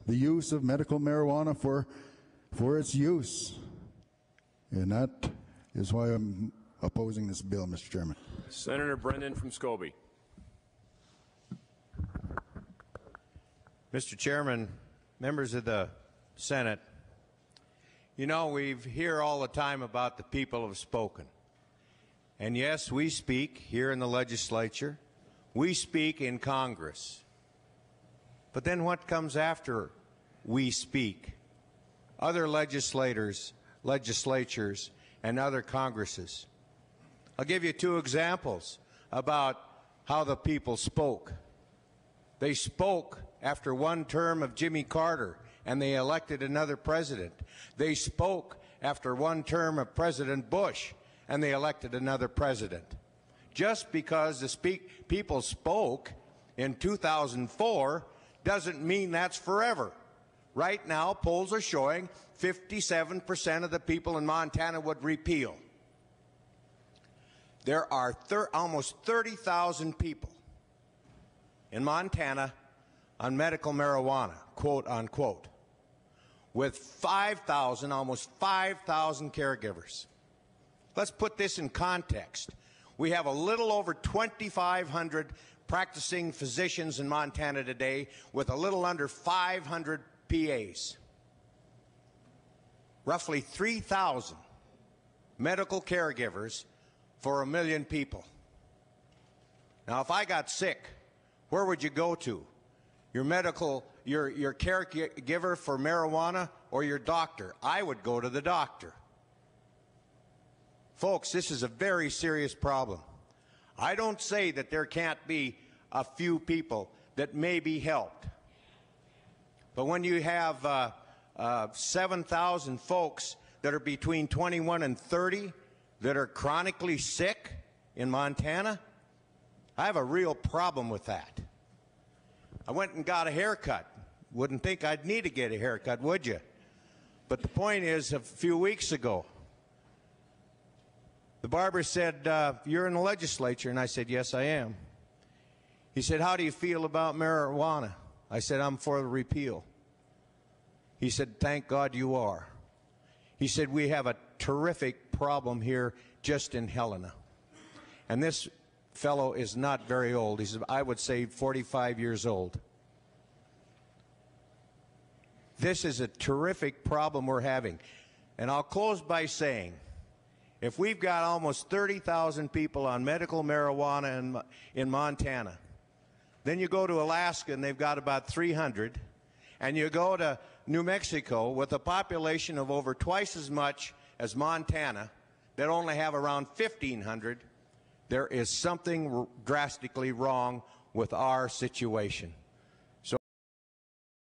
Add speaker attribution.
Speaker 1: The use of medical marijuana for its use. And that is why I'm opposing this bill, Mr. Chairman.
Speaker 2: Senator Brenden from Scobey.
Speaker 3: Mr. Chairman, members of the Senate, you know, we hear all the time about the people have spoken. And yes, we speak here in the legislature. We speak in Congress. But then what comes after we speak? Other legislatures, and other Congresses. I'll give you two examples about how the people spoke. They spoke after one term of Jimmy Carter, and they elected another president. They spoke after one term of President Bush, and they elected another president. Just because the people spoke in 2004 doesn't mean that's forever. Right now, polls are showing 57% of the people in Montana would repeal. There are almost 30,000 people in Montana on medical marijuana, quote unquote, with 5,000, almost 5,000 caregivers. Let's put this in context. We have a little over 2,500 practicing physicians in Montana today with a little under 500 PAs. Roughly 3,000 medical caregivers for 1 million people. Now, if I got sick, where would you go to? Your caregiver for marijuana or your doctor? I would go to the doctor. Folks, this is a very serious problem. I don't say that there can't be a few people that may be helped. But when you have 7,000 folks that are between 21 and 30 that are chronically sick in Montana, I have a real problem with that. I went and got a haircut. Wouldn't think I'd need to get a haircut, would you? But the point is, a few weeks ago, the barber said, you're in the legislature, and I said, yes, I am. He said, how do you feel about marijuana? I said, I'm for the repeal. He said, thank God you are. He said, we have a terrific problem here just in Helena. And this fellow is not very old. He said, I would say 45 years old. This is a terrific problem we're having. And I'll close by saying, if we've got almost 30,000 people on medical marijuana in Montana, then you go to Alaska and they've got about 300, and you go to New Mexico with a population of over twice as much as Montana that only have around 1,500, there is something drastically wrong with our situation.